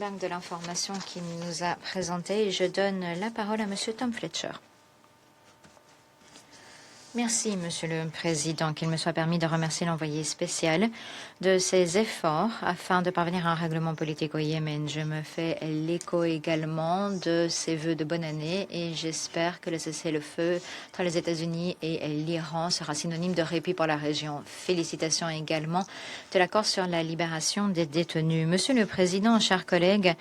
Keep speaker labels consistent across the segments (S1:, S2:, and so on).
S1: De l'information qu'il nous a présentée, je donne la parole à Monsieur Tom Fletcher. Merci, Monsieur le Président, qu'il me soit permis de remercier l'envoyé spécial de ses efforts afin de parvenir à un règlement politique au Yémen. Je me fais l'écho également de ses vœux de bonne année et j'espère que le cessez-le-feu entre les États-Unis et l'Iran sera synonyme de répit pour la région. Félicitations également de l'accord sur la libération des détenus. Monsieur le Président, chers collègues,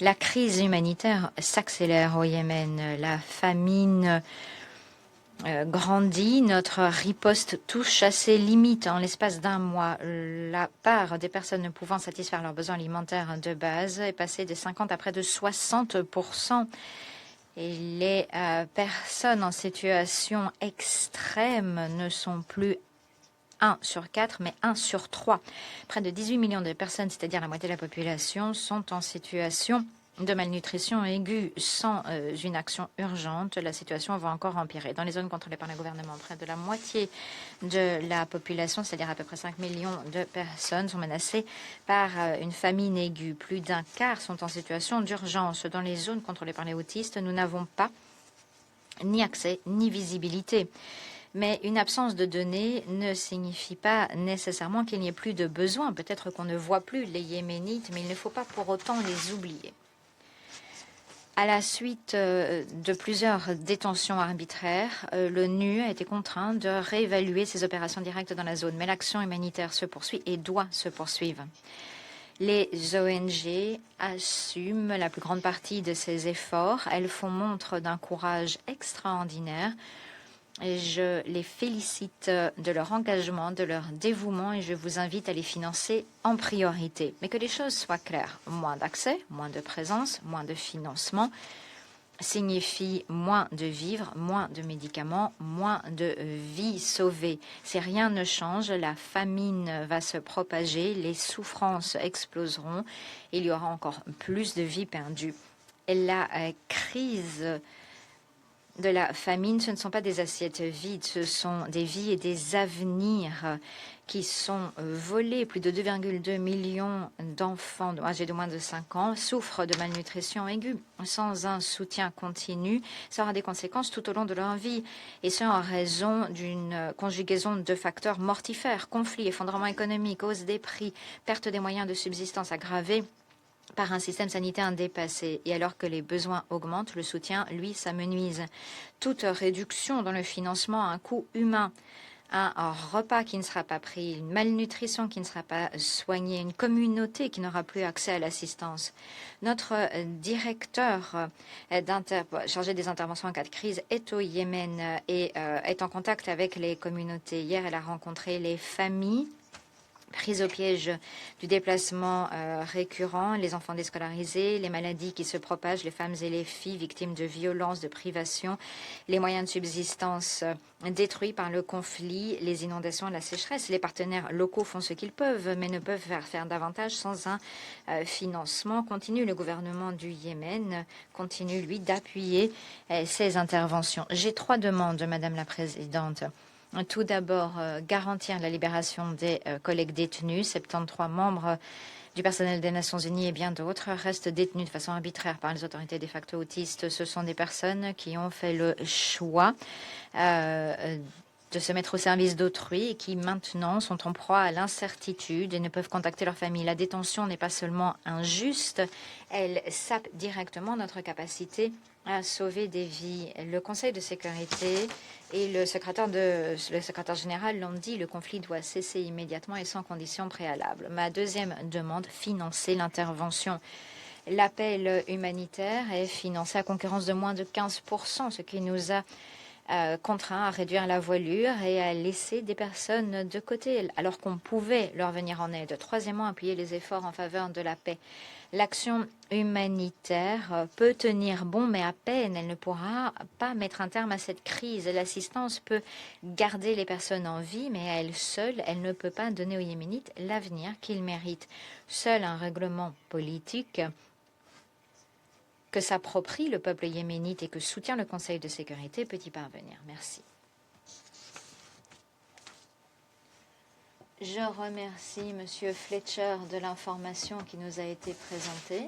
S1: la crise humanitaire s'accélère au Yémen. La famine grandit, notre riposte touche à ses limites. En l'espace d'un mois, la part des personnes ne pouvant satisfaire leurs besoins alimentaires de base est passée de 50 à près de 60%. Et les personnes en situation extrême ne sont plus 1 sur 4, mais 1 sur 3. Près de 18 millions de personnes, c'est-à-dire la moitié de la population, sont en situation de malnutrition aiguë. Sans une action urgente, la situation va encore empirer. Dans les zones contrôlées par le gouvernement, près de la moitié de la population, c'est-à-dire à peu près 5 millions de personnes, sont menacées par une famine aiguë. Plus d'un quart sont en situation d'urgence. Dans les zones contrôlées par les autistes, nous n'avons pas ni accès ni visibilité. Mais une absence de données ne signifie pas nécessairement qu'il n'y ait plus de besoin. Peut-être qu'on ne voit plus les Yéménites, mais il ne faut pas pour autant les oublier. À la suite de plusieurs détentions arbitraires, l'ONU a été contraint de réévaluer ses opérations directes dans la zone. Mais l'action humanitaire se poursuit et doit se poursuivre. Les ONG assument la plus grande partie de ces efforts. Elles font montre d'un courage extraordinaire. Et je les félicite de leur engagement, de leur dévouement et je vous invite à les financer en priorité. Mais que les choses soient claires. Moins d'accès, moins de présence, moins de financement signifie moins de vivres, moins de médicaments, moins de vies sauvées. Si rien ne change, la famine va se propager, les souffrances exploseront, et il y aura encore plus de vies perdues. Et la crise de la famine, ce ne sont pas des assiettes vides, ce sont des vies et des avenirs qui sont volés. Plus de 2,2 millions d'enfants âgés de moins de 5 ans souffrent de malnutrition aiguë. Sans un soutien continu, ça aura des conséquences tout au long de leur vie. Et ce, en raison d'une conjugaison de facteurs mortifères, conflits, effondrement économique, hausse des prix, perte des moyens de subsistance aggravée par un système sanitaire dépassé. Et alors que les besoins augmentent, le soutien, lui, s'amenuise. Toute réduction dans le financement a un coût humain. Un repas qui ne sera pas pris, une malnutrition qui ne sera pas soignée, une communauté qui n'aura plus accès à l'assistance. Notre directeur chargé des interventions en cas de crise est au Yémen et est en contact avec les communautés. Hier, elle a rencontré les familles prises au piège du déplacement récurrent, les enfants déscolarisés, les maladies qui se propagent, les femmes et les filles victimes de violences, de privations, les moyens de subsistance détruits par le conflit, les inondations, la sécheresse. Les partenaires locaux font ce qu'ils peuvent, mais ne peuvent faire davantage sans un financement continu. Le gouvernement du Yémen continue, lui, d'appuyer ces interventions. J'ai 3 demandes, Madame la Présidente. Tout d'abord, garantir la libération des collègues détenus. 73 membres du personnel des Nations Unies et bien d'autres restent détenus de façon arbitraire par les autorités de facto autistes. Ce sont des personnes qui ont fait le choix de se mettre au service d'autrui et qui maintenant sont en proie à l'incertitude et ne peuvent contacter leur famille. La détention n'est pas seulement injuste, elle sape directement notre capacité à sauver des vies. Le Conseil de sécurité et le secrétaire général l'ont dit, le conflit doit cesser immédiatement et sans condition préalable. Ma deuxième demande, financer l'intervention. L'appel humanitaire est financé à concurrence de moins de 15%, ce qui nous a contraint à réduire la voilure et à laisser des personnes de côté, alors qu'on pouvait leur venir en aide. Troisièmement, appuyer les efforts en faveur de la paix. L'action humanitaire peut tenir bon, mais à peine, elle ne pourra pas mettre un terme à cette crise. L'assistance peut garder les personnes en vie, mais à elle seule, elle ne peut pas donner aux Yéménites l'avenir qu'ils méritent. Seul un règlement politique que s'approprie le peuple yéménite et que soutient le Conseil de sécurité peut y parvenir. Merci. Je remercie Monsieur Fletcher de l'information qui nous a été présentée.